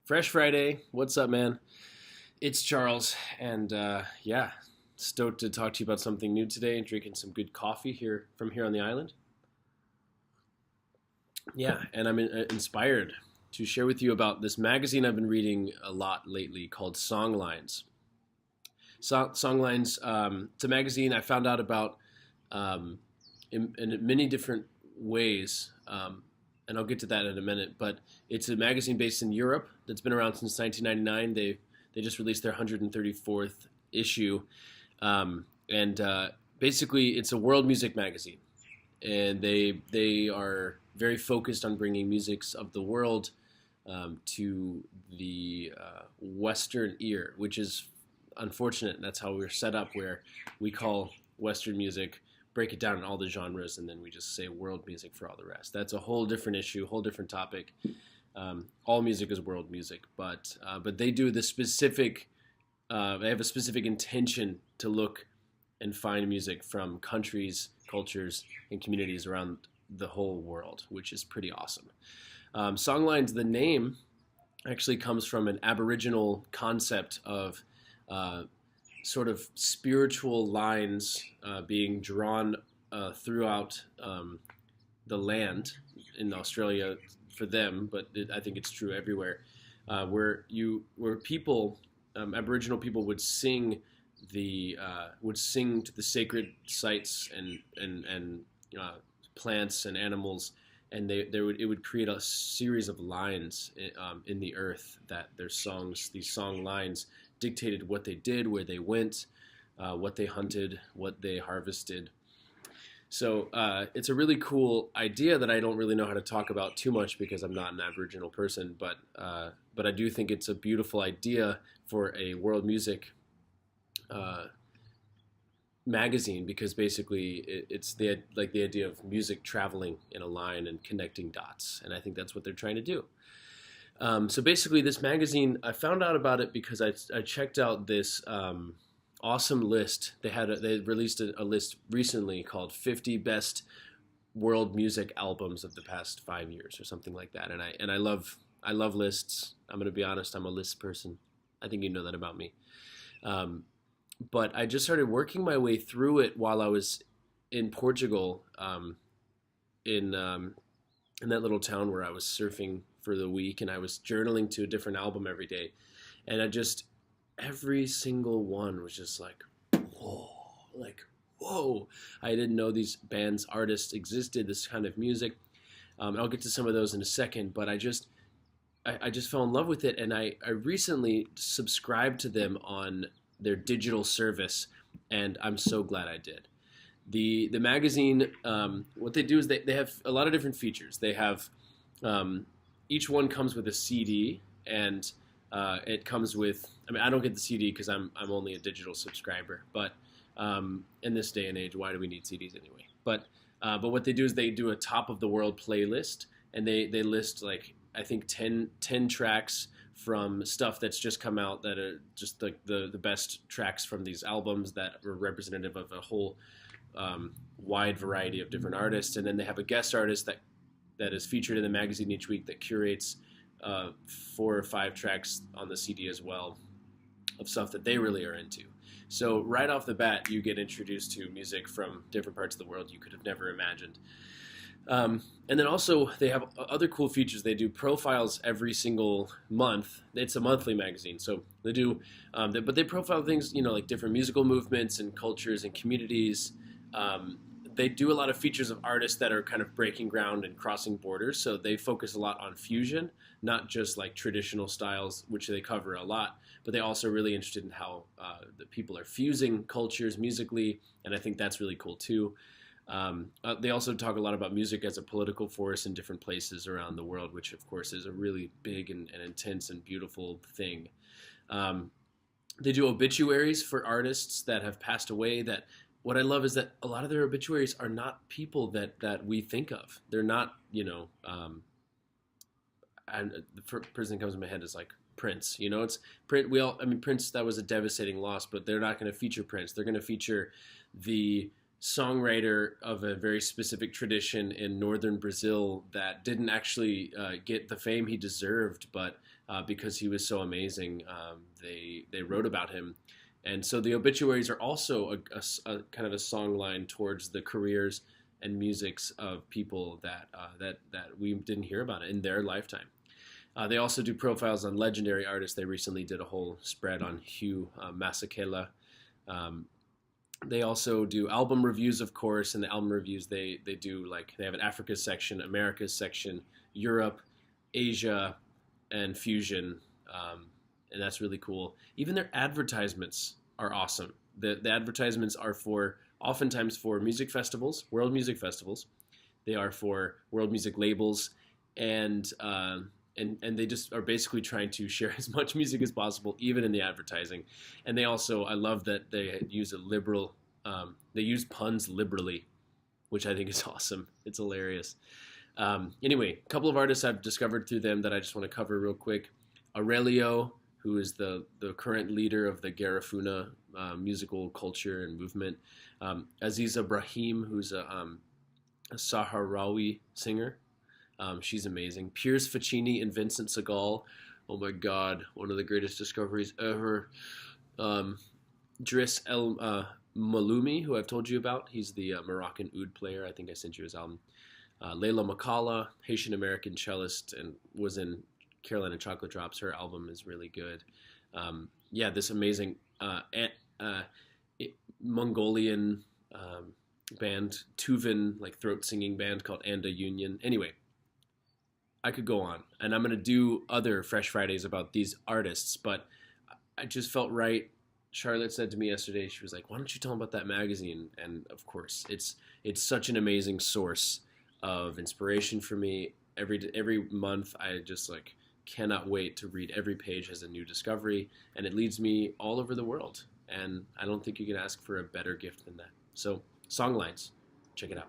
Fresh Friday. What's up, man? It's Charles, and stoked to talk to you about something new today and drinking some good coffee here on the island. Yeah, and I'm inspired to share with you about this magazine I've been reading a lot lately called Songlines. Songlines, it's a magazine I found out about um, in many different ways, and I'll get to that in a minute. But it's a magazine based in Europe that's been around since 1999. They just released their 134th issue, and basically it's a world music magazine, and they are very focused on bringing musics of the world to the Western ear, which is unfortunate. That's how we're set up, where we call Western music, break it down in all the genres, and then we just say world music for all the rest. That's a whole different issue, whole different topic. All music is world music, but they do the specific. They have a specific intention to look and find music from countries, cultures, and communities around the whole world, which is pretty awesome. Songlines, the name, actually comes from an Aboriginal concept of sort of spiritual lines being drawn throughout the land in Australia for them, but I think it's true everywhere, where people, Aboriginal people, would sing to the sacred sites and plants and animals, and it would create a series of lines in the earth that their songs, these song lines, dictated what they did, where they went, what they hunted, what they harvested. So it's a really cool idea that I don't really know how to talk about too much because I'm not an Aboriginal person, but I do think it's a beautiful idea for a world music magazine, because basically it's the idea of music traveling in a line and connecting dots, and I think that's what they're trying to do. So basically, this magazine, I found out about it because I checked out this awesome list. They released a list recently called 50 Best World Music Albums of the Past 5 years or something like that. And I love lists. I'm going to be honest, I'm a list person. I think you know that about me. But I just started working my way through it while I was in Portugal, in that little town where I was surfing for the week, and I was journaling to a different album every day, and every single one was just like, whoa, whoa. I didn't know these bands, artists existed, this kind of music. I'll get to some of those in a second, but I just fell in love with it, and I recently subscribed to them on their digital service, and I'm so glad I did. The magazine, what they do is they have a lot of different features. They have each one comes with a CD, and it comes with. I mean, I don't get the CD because I'm only a digital subscriber. But in this day and age, why do we need CDs anyway? But what they do is they do a top of the world playlist, and they list, like, I think 10 tracks from stuff that's just come out that are just the best tracks from these albums that are representative of a whole wide variety of different artists. And then they have a guest artist that is featured in the magazine each week that curates 4 or 5 tracks on the CD as well of stuff that they really are into. So right off the bat, you get introduced to music from different parts of the world you could have never imagined. And then also they have other cool features. They do profiles every single month. It's a monthly magazine, so they do, but they profile things, like different musical movements and cultures and communities. They do a lot of features of artists that are kind of breaking ground and crossing borders. So they focus a lot on fusion, not just like traditional styles, which they cover a lot, but they also are really interested in how the people are fusing cultures musically, and I think that's really cool too. They also talk a lot about music as a political force in different places around the world, which of course is a really big and intense and beautiful thing. They do obituaries for artists that have passed away. That what I love is that a lot of their obituaries are not people that we think of. They're not, and the person that comes to my head is like Prince. It's Prince. Prince, that was a devastating loss, but they're not going to feature Prince. They're going to feature the songwriter of a very specific tradition in northern Brazil that didn't actually get the fame he deserved, but because he was so amazing, they wrote about him. And so the obituaries are also a kind of a song line towards the careers and musics of people that we didn't hear about in their lifetime. They also do profiles on legendary artists. They recently did a whole spread on Hugh Masekela. They also do album reviews, of course, and the album reviews they do, like, they have an Africa section, Americas section, Europe, Asia, and Fusion, and that's really cool. Even their advertisements are awesome. The advertisements are oftentimes for music festivals, world music festivals. They are for world music labels, and they just are basically trying to share as much music as possible, even in the advertising. And they also, I love that they use they use puns liberally, which I think is awesome. It's hilarious. Anyway, a couple of artists I've discovered through them that I just want to cover real quick. Aurelio, who is the current leader of the Garifuna musical culture and movement. Aziza Brahim, who's a Sahrawi singer. She's amazing. Piers Faccini and Vincent Segal. Oh my God, one of the greatest discoveries ever. Driss El Maloumi, who I've told you about. He's the Moroccan oud player. I think I sent you his album. Layla Makala, Haitian-American cellist, and was in Carolina Chocolate Drops. Her album is really good. This amazing Mongolian band, Tuvan, like throat singing band called Anda Union. Anyway, I could go on, and I'm going to do other Fresh Fridays about these artists, but I just felt right. Charlotte said to me yesterday, she was like, why don't you tell them about that magazine? And of course, it's such an amazing source of inspiration for me. Every month, I just cannot wait to read every page as a new discovery, and it leads me all over the world. And I don't think you can ask for a better gift than that. So, Songlines, check it out.